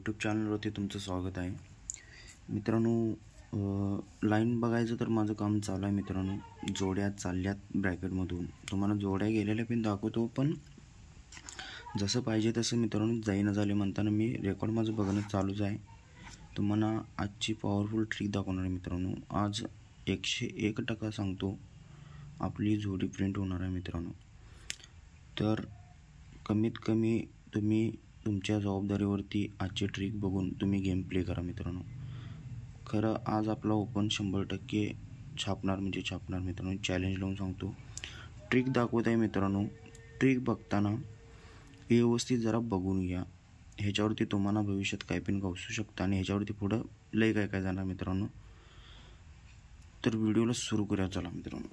YouTube चॅनलवरती तुमचं स्वागत आहे मित्रांनो. लाईन बघायचं तर माझं काम चालू आहे मित्रांनो. जोड्या चालल्यात ब्रॅकेटमधून, तुम्हाला जोड्या गेलेल्या पण दाखवतो, पण जसं पाहिजे तसं मित्रांनो जाईना झाले म्हणताना मी रेकॉर्ड माझं बघणं चालूच आहे. तुम्हाला आजची पॉवरफुल ट्रिक दाखवणार आहे मित्रांनो. आज 101% सांगतो आपली जोडी प्रिंट होणार आहे मित्रांनो. तर कमीत कमी तुम्ही तुमच्या जबाबदारीवरती आजची ट्रिक बघून तुम्ही गेम प्ले करा मित्रांनो. खरं आज आपला ओपन 100% छापणार मित्रांनो. चॅलेंज लावून सांगतो. ट्रिक दाखवत आहे मित्रांनो. ट्रिक बघताना व्यवस्थित जरा बघून घ्या. ह्याच्यावरती तुम्हाला भविष्यात काय पण गावसू शकतं आणि ह्याच्यावरती पुढं लय काय जाणार मित्रांनो. तर व्हिडिओला सुरू करूया चला मित्रांनो.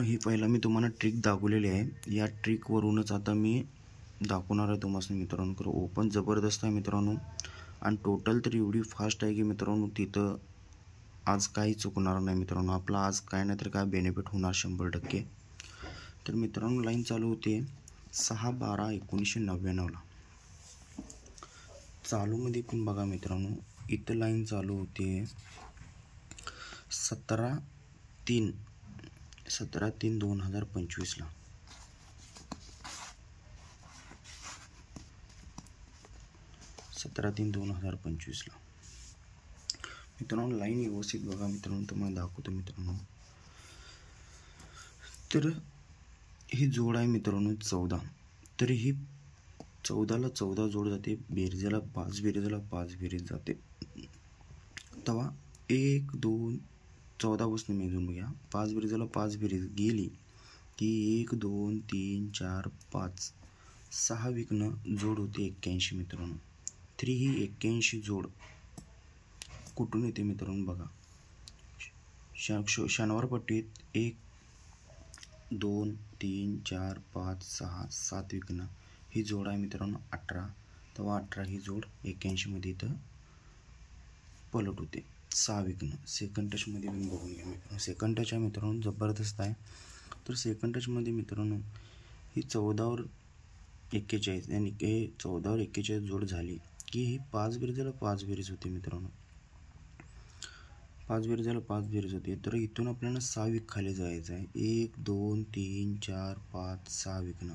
ही पहिला मी तुम्हाला ट्रिक दाखवलेली आहे. या ट्रिकवरूनच आता मी दाखवणार आहे तुम्हाला मित्रांनो. खरं ओपन जबरदस्त आहे मित्रांनो आणि टोटल तर एवढी फास्ट आहे की मित्रांनो तिथं आज काही चुकणार नाही मित्रांनो. आपला आज काय नाही तर काय बेनिफिट होणार 100%. तर मित्रांनो लाईन चालू होते 6/12/1999 चालूमध्ये पण बघा मित्रांनो. इथं लाईन चालू होते 17/3/2025 17/3/2025 मित्रांनो. लाईन व्यवस्थित बघा मित्रांनो, तुम्हाला दाखवतो मित्रांनो. तर ही जोड आहे मित्रांनो 14. तर ही 14ला 14 जोड जाते, बेरजेला 5 बेरजेला 5 बेरीज जाते. तेव्हा 1 2 14 पासून मेजून घ्या. 5 बेरजेला 5 बेरीज गेली की 1 2 3 4 5 6 विकनं जोड होते 81 मित्रांनो. तरी ही 81 जोड कुठून येते मित्रांनो बघा. शनिवार पट्टीत 1 2 3 4 5 6 7 विकनं ही जोड आहे मित्रांनो 18. तेव्हा 18 ही जोड 81 मध्ये इथं पलट होते 6 विकनं. सेकंड टचमध्ये मी बघून घ्या मित्रांनो. सेकंड टच आहे मित्रांनो जबरदस्त आहे. तर सेकंड टचमध्ये मित्रांनो ही 14वर 41 आणि 14वर 41 जोड झाली की ही 5 बेरजेला 5 बेरीज होते मित्रांनो. 5 बेरजेला 5 बेरीज होते. तर इथून आपल्याला 6 विक खाली जायचं आहे. 1 2 3 4 5 6 विकनं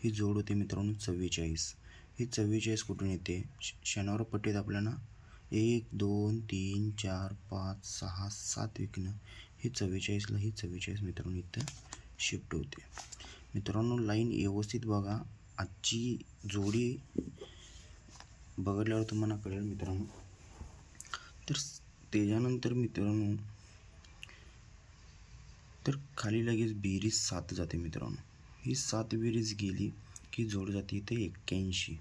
ही जोड होते मित्रांनो 44. ही 44 कुठून येते. शनिवार पट्टीत आपल्याला 1 2 3 4 5 6 7 विकनं ही 44ला ही 44 मित्रांनो इथं शिफ्ट होते मित्रांनो. लाईन व्यवस्थित बघा. आजची जोडी बघितल्यावर तुम्हाला कळेल मित्रांनो. तर त्याच्यानंतर मित्रांनो तर खाली लगेच बेरीज 7 जाते मित्रांनो. ही 7 बेरीज गेली की जोड जाते इथे 81.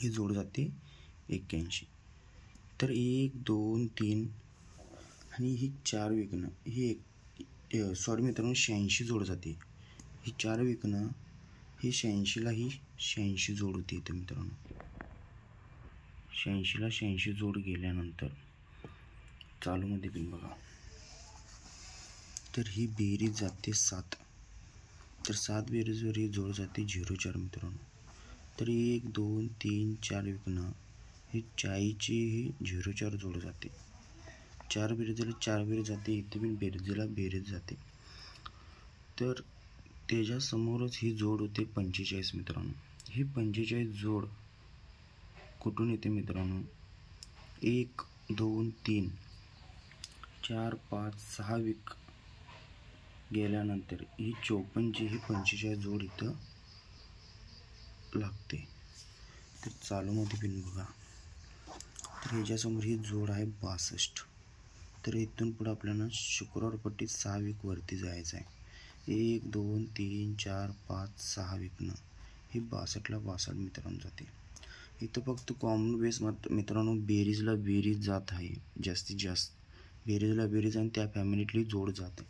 ही जोड जाते 81. तर 1 2 3 आणि ही 4 विकनं ही सॉरी मित्रांनो 86 जोड जाते. ही 4 विकनं ही 86ला ही 86 जोड होती इथं मित्रांनो. 86ला 86 जोड गेल्यानंतर चालूमध्ये पण बघा. तर ही बेरीज जाते 7. तर 7 बेरीजवर ही जोड जाते 0-4 मित्रांनो. तर 1 2 3 4 विकनं ही 40ची ही 0-4 जोड जाते. 4 बेरीजला 4 बेरीज जाते. इथे पण बेरीजला बेरीज जाते. तर त्याच्यासमोरच ही जोड होते 45 मित्रांनो. ही 45 जोड कुठून येते मित्रांनो. 1 2 3 4 5 6 विक गेल्यानंतर ही 54ची ही 45 जोड इथं लागते. तर चालूमध्ये पण बघा. तर ह्याच्यासमोर ही जोड आहे 62. तर इथून पुढे आपल्याला शुक्रवार पट्टीत 6 विक वरती जायचं आहे. 1 2 3 4 5 6 विकनं ही 62ला 62 मित्रांनो जाते. इथं फक्त कॉमन बेस मित्रांनो बेरीजला बेरीज जात आहे जास्तीत जास्त. बेरीजला बेरीज आणि त्या फॅमिलीतली जोड जाते.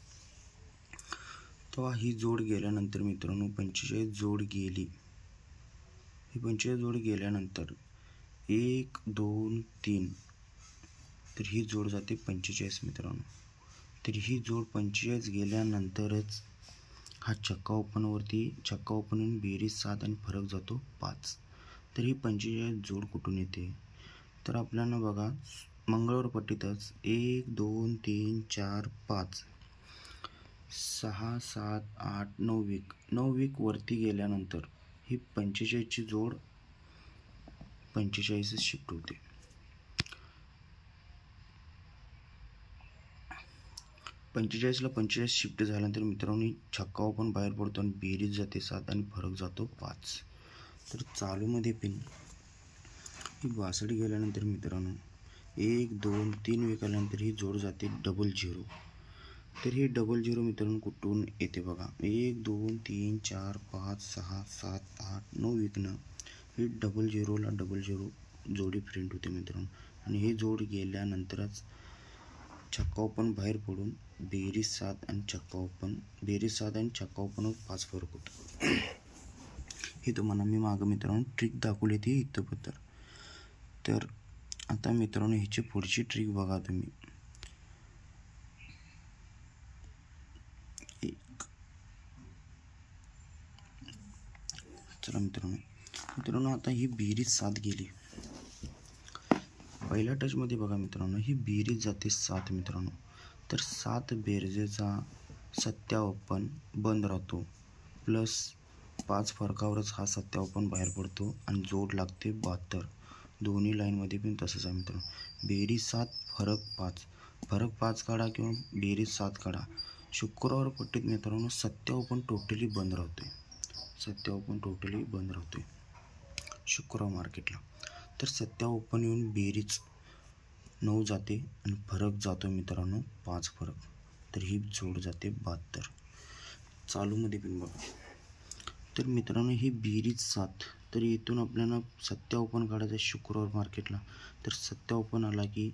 तेव्हा ही जोड गेल्यानंतर मित्रांनो 45 जोड गेली. ही 45 जोड गेल्यानंतर 1 2 3 तर ही जोड जाते 45 मित्रांनो. तर ही जोड 45 गेल्यानंतरच हा छक्का ओपनवरती छक्का ओपन बेरीज 7 आणि फरक जातो 5. तर ही 45 जोड कुठून येते? तर आपल्याला बघा मंगळवार पट्टीतच 1 2 3 4 5 6 7 8 9 वीक वरती गेल्यानंतर ही 45ची जोड 45 शिफ्ट होते. 45ला 45 शिफ्ट झाल्यानंतर मित्रांनो छक्का पण बाहेर पडतो आणि बेरीज जाते 7 आणि फरक जातो 5. तर चालूमध्ये पण ही 62 गेल्यानंतर मित्रांनो 1 2 3 वीक आल्यानंतर ही जोड जाते 00. तर ही 00 मित्रांनो कुठून येते बघा 1 2 3 4 5 6 7 8 9 वीकनं ही 00ला 00 जोडी प्रिंट होते मित्रांनो. आणि ही जोड गेल्यानंतरच छक्का पण बाहेर पडून बेरीज 7 आणि छक्का पण 5 फरक होतो. हे तुम्हाला मी मागं मित्रांनो ट्रिक दाखवली ती इथं पत्र. तर आता मित्रांनो ह्याची पुढची ट्रिक बघा तुम्ही. चला मित्रांनो आता ही बेरीज 7 गेली. पहिल्या टचमध्ये बघा मित्रांनो ही बेरीज जाते 7 मित्रांनो. तर 7 बेरजेचा 57 बंद राहतो प्लस 5 फरकावरच हा 57 बाहेर पडतो आणि जोड लागते 72. दोन्ही लाईनमध्ये पण तसंच आहे मित्रांनो. बेरीज 7 फरक 5 काढा किंवा बेरीज 7 काढा. शुक्रवार पट्टीत मित्रांनो 57 टोटली बंद राहतोय. शुक्रवार मार्केटला. तर 57 येऊन बेरीज 9 जाते आणि फरक जातो मित्रांनो 5 फरक. तर ही जोड जाते 72. चालूमध्ये पण बघा. तर मित्रांनो ही बेरीज 7. तर इथून आपल्याला 57 काढायचं शुक्रवार मार्केटला. तर 57 आला की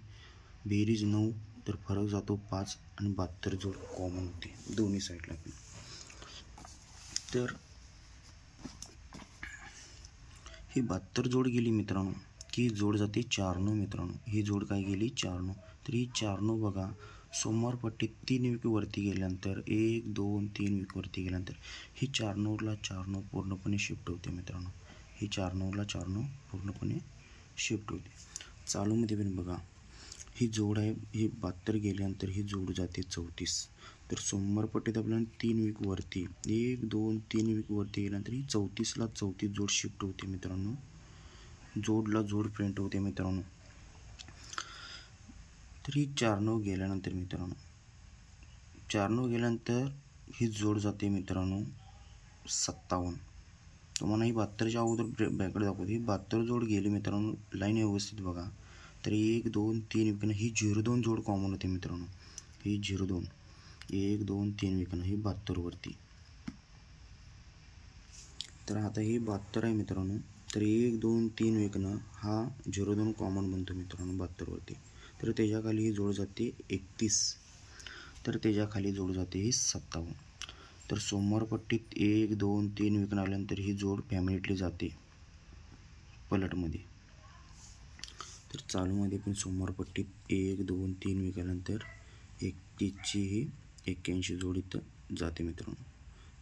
बेरीज 9 तर फरक जातो 5 आणि 72 जोड कॉमन होते दोन्ही साईडला पण. तर ही 72 जोड गेली मित्रांनो की जोड जाते 4-9 मित्रांनो. ही जोड काय गेली 4-9. तर ही 4-9 बघा सोमवार पट्टीत 3 वीक वरती गेल्यानंतर 1 2 3 वीक वरती गेल्यानंतर ही 4-9ला 4-9 पूर्णपणे शिफ्ट होते मित्रांनो. ही 4-9ला 4-9 पूर्णपणे शिफ्ट होते. चालूमध्ये पण बघा ही जोड आहे ही 72 गेल्यानंतर ही जोड जाते 34. तर सोमवार पट्टीत आपल्याला 3 वीक वरती 1 2 3 वीक वरती गेल्यानंतर ही 34ला 34 जोड शिफ्ट होते मित्रांनो. जोडला जोड प्रिंट होते मित्रांनो. तर ही 4-9 गेल्यानंतर मित्रांनो 4-9 गेल्यानंतर ही जोड जाते मित्रांनो 57. तुम्हाला ही 72च्या अगोदर ब्रॅकेट दाखवते. ही 72 जोड गेली मित्रांनो. लाईन व्यवस्थित बघा. तर 1 2 3 विकनं ही 02 जोड कॉमन होते मित्रांनो. ही 02 1 2 3 विकनं ही 72 वरती. तर आता ही 72 आहे मित्रांनो. तर 1 2 3 विकनं हा 02 कॉमन बनतो मित्रांनो 72 वरती. तर त्याच्याखाली ही जोड जाते 31. तर त्याच्याखाली जोड जाते ही 57. तर सोमवार पट्टीत 1 2 3 विकन आल्यानंतर ही जोड फॅमिलीतली जाते पलटमध्ये. तर चालूमध्ये पण सोमवार पट्टीत 1 2 3 विकल्यानंतर 31ची ही 81 जोड इथं जाते मित्रांनो.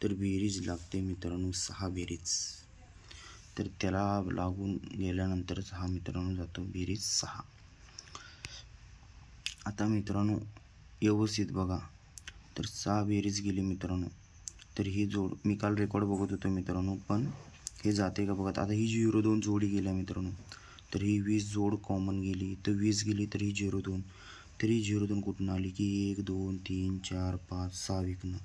तर बेरीज लागते मित्रांनो 6 बेरीज. तर त्याला लागून गेल्यानंतरच हा मित्रांनो जातो बेरीज 6. आता मित्रांनो व्यवस्थित बघा. तर 6 बेरीज गेली मित्रांनो. तर ही जोड मी काल रेकॉर्ड बघत होतो मित्रांनो पण हे जाते का बघत. आता ही 02 जोडी गेल्या मित्रांनो. तर ही 20 जोड कॉमन गेली. तर 20 गेली तर ही 02. तर ही 02 कुठून आली की 1 2 3 4 5 6 विकनं.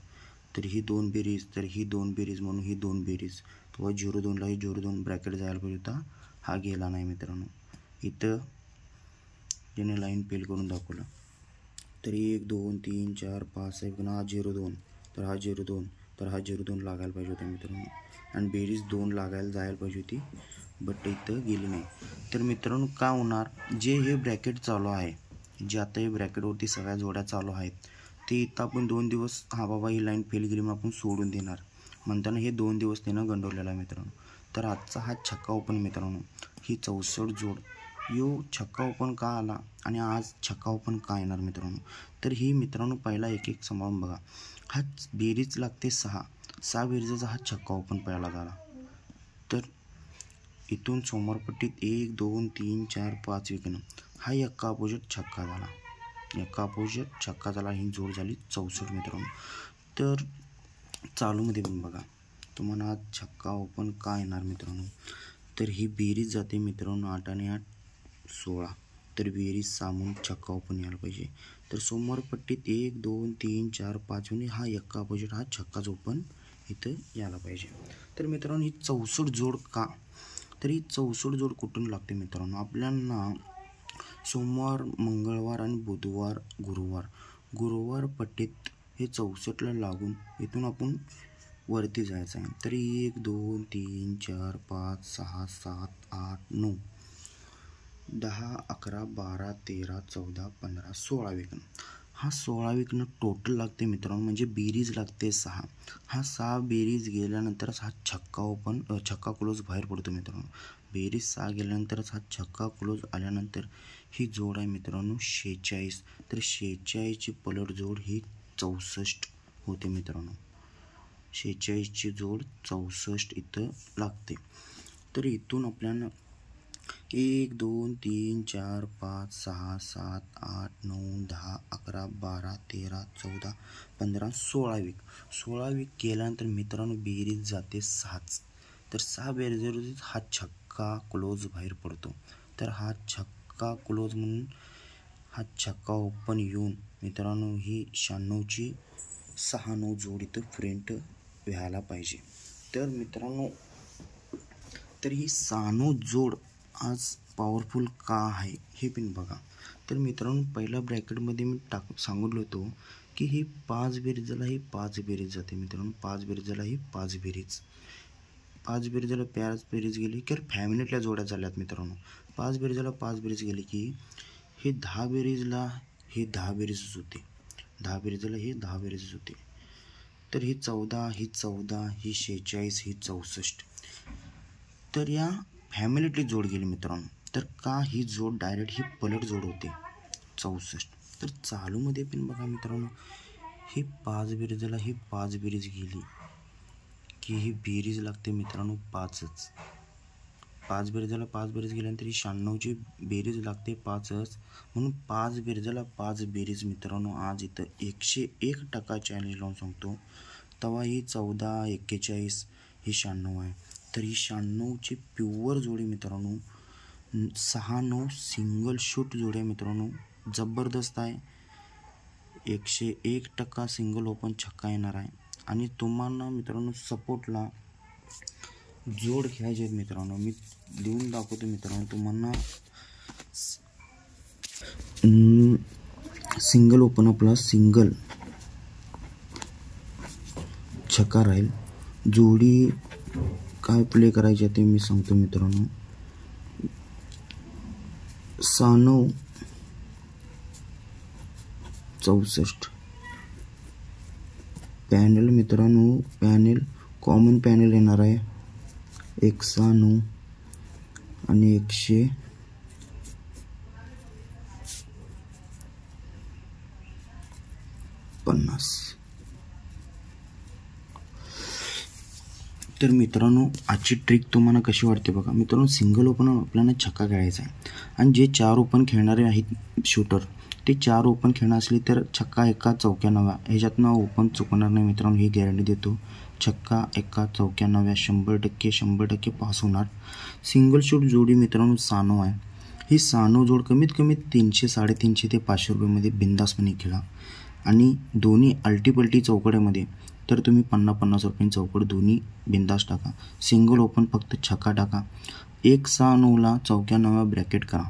तर ही 2 बेरीज तर ही 2 बेरीज म्हणून ही 2 बेरीज. तेव्हा 02ला ही 02 ब्रॅकेट जायला पाहिजे होता. हा गेला नाही मित्रांनो. इथं ज्याने लाईन पेल करून दाखवलं. तर 1 2 3 4 5 6 विकनं हा 02 तर हा 02 तर हा 02 लागायला पाहिजे होता मित्रांनो. आणि बेरीज 2 लागायला जायला पाहिजे होती बट इथं गेली नाही. तर मित्रांनो काय होणार जे हे ब्रॅकेट चालू आहे जे आता हे ब्रॅकेटवरती सगळ्या जोड्या चालू आहेत ते इथं आपण 2 दिवस हा बाबा ही लाईन फेल गेली मग आपण सोडून देणार म्हणताना हे 2 दिवस त्यानं गंडवलेला आहे मित्रांनो. तर आजचा हा छक्का ओपन मित्रांनो ही 64 जोड यो छक्का ओपन का आला आणि आज छक्का ओपन का येणार मित्रांनो. तर ही मित्रांनो पहिला एक एक सांभाळून बघा. हा बेरीज लागते 6 बेरीजचा हा छक्का ओपन पहिला झाला. तर इथून समोरपट्टीत 1 2 3 4 5 विकेट, हा एक्का अपोजिट छक्का झाला, एक्का अपोजिट छक्का झाला, ही जोड झाली 64 मित्रांनो. तर चालूमध्ये पण बघा तुम्हाला हा छक्का ओपन का येणार मित्रांनो, तर ही बेरीज जाते मित्रांनो 8 आणि 8 16, तर बेरीज सामून छक्का ओपन यायला पाहिजे. तर समोरपट्टीत 1 2 3 4 5 आणि हा एक्का अपोजिट हा छक्काच ओपन इथं यायला पाहिजे. तर मित्रांनो ही 64 जोड का, तर ही 64 जोड कुठून लागते मित्रांनो, आपल्याला सोमवार मंगळवार आणि बुधवार गुरुवार पट्टीत हे 64ला लागून इथून आपण वरती जायचं आहे. तर 1 2 3 4 5 6 7 8 9 10 11 12 13 14 15 16 विकेट, हा 16 विकेट टोटल लागते मित्रांनो, म्हणजे बेरीज लागते 6, हा 6 बेरीज गेल्यानंतरच हा छक्का क्लोज बाहेर पडतो मित्रांनो. बेरीज 6 गेल्यानंतरच हा छक्का क्लोज आल्यानंतर ही जोड आहे मित्रांनो 46, तर 46ची पलट जोड ही 64 होते मित्रांनो. 46ची जोड 64 इथं लागते. तर इथून आपल्याला 1 2 3 4 5 6 7 8 9 10 11 12 13 14 15 16 वीक केल्यानंतर मित्रांनो बेरीज जाते 6च, तर 6 बेरीज हा छक्का क्लोज बाहेर पडतो. तर हा छक्का क्लोज म्हणून हा छक्का ओपन येऊन मित्रांनो ही 96ची 6 9 जोड इथं प्रिंट व्हायला पाहिजे. तर मित्रांनो तर ही 6 9 जोड आज पॉवरफुल का आहे हे पण बघा. तर मित्रांनो पहिल्या ब्रॅकेटमध्ये मी सांगितलं होतो की ही 5 बेरीजला ही 5 बेरीज जाते मित्रांनो, 5 बेरीजला ही 5 बेरीज, 5 बेरीजला 5 बेरीज गेली की फॅमिलीतल्या जोड्या झाल्यात मित्रांनो. 5 बेरीजला 5 बेरीज गेली की हे 10 बेरीजला हे 10 बेरीजच होते, 10 बेरीजला हे 10 बेरीजच होते. तर ही 14 ही 14 ही 46 ही 64, तर या फॅमिलीतली जोड गेली मित्रांनो. तर का ही जोड डायरेक्ट ही पलट जोड होते 64. तर चालूमध्ये पण बघा मित्रांनो ही 5 बेरीजला ही 5 बेरीज गेली की ही बेरीज लागते मित्रांनो 5च, 5 बेरीजला 5 बेरीज गेल्यानंतर ही 96ची बेरीज लागते 5च, म्हणून 5 बेरीजला 5 बेरीज मित्रांनो आज इथं 101% चॅलेंज लावून सांगतो. तेव्हा ही 14 41 ही 96 आहे. तर ही 96ची प्युअर जोडी मित्रांनो 6 9 सिंगल शूट जोडी आहे मित्रांनो, जबरदस्त आहे. 101% सिंगल ओपन छक्का येणार आहे. आणि तुम्हाला मित्रांनो सपोर्टला जोड घ्यायचे आहेत मित्रांनो, मी लिहून दाखवतो मित्रांनो तुम्हाला. सिंगल ओपन आपला सिंगल छक्का राहील. जोडी काय प्ले करायची ते मी सांगतो मित्रांनो. 6 9 64 पॅनल मित्रांनो, पॅनल कॉमन पॅनल येणार आहे 196 आणि 150. तर मित्रांनो आजची ट्रिक तुम्हाला कशी वाटते बघा मित्रांनो. सिंगल ओपन आपल्याला छक्का खेळायचा आहे आणि जे 4 ओपन खेळणारे आहेत शूटर ते 4 ओपन खेळणार असले तर छक्का एका चौक्या नव्या ह्याच्यातनं ओपन चुकणार नाही मित्रांनो, ही गॅरंटी देतो. छक्का एका चौक्या नव्या 100% पास होणार. सिंगल शूट जोडी मित्रांनो 6 9 आहे. ही 6 9 जोड कमीत कमी 300 350 ते 500 रुपयामध्ये बिंदासपणे खेळा. आणि दोन्ही अल्टीपल्टी चौकड्यामध्ये तर तुम्ही 50-50 रुपयांनी चौकड दोन्ही बिंदास टाका. सिंगल ओपन फक्त छक्का टाका. 169ला चौक्या नव्या ब्रॅकेट करा,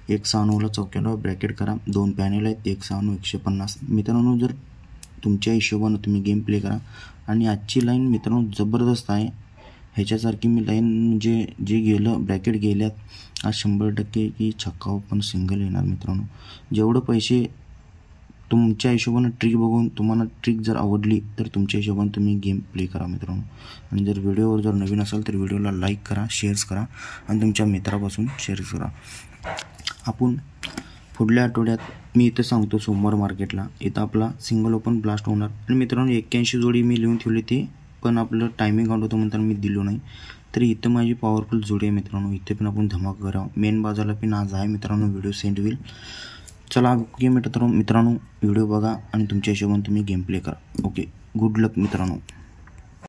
169ला चौक्या नव्या ब्रॅकेट करा. 2 पॅनल आहेत 169 150 मित्रांनो. जर तुमच्या हिशोबानं तुम्ही गेम प्ले करा. आणि आजची लाईन मित्रांनो जबरदस्त आहे. ह्याच्यासारखी मी लाईन म्हणजे जे गेलं ब्रॅकेट गेल्यात आज 100% की छक्का ओपन सिंगल येणार मित्रांनो. जेवढं पैसे तुमच्या हिशोबानं ट्रिक बघून तुम्हाला ट्रिक जर आवडली तर तुमच्या हिशोबानं तुम्ही गेम प्ले करा मित्रांनो. आणि जर व्हिडिओवर जर नवीन असाल तर व्हिडिओला लाईक करा, शेअर्स करा आणि तुमच्या मित्रापासून शेअर करा. आपण पुढल्या आठवड्यात मी इथं सांगतो सोमवार मार्केटला इथं आपला सिंगल ओपन ब्लास्ट होणार. आणि मित्रांनो 81 जोडी मी लिहून ठेवली ती पण आपलं टायमिंग आउट होतं म्हणताना मी दिलो नाही. तर इथं माझी पॉवरफुल जोडी आहे मित्रांनो. इथे पण आपण धमाका करा. मेन बाजारला पण आज आहे मित्रांनो. व्हिडिओ सेंड होईल. चला गेम मित्रांनो व्हिडिओ बघा आणि तुमच्या हिशोबाने तुम्ही गेम प्ले करा. ओके, गुड लक मित्रांनो.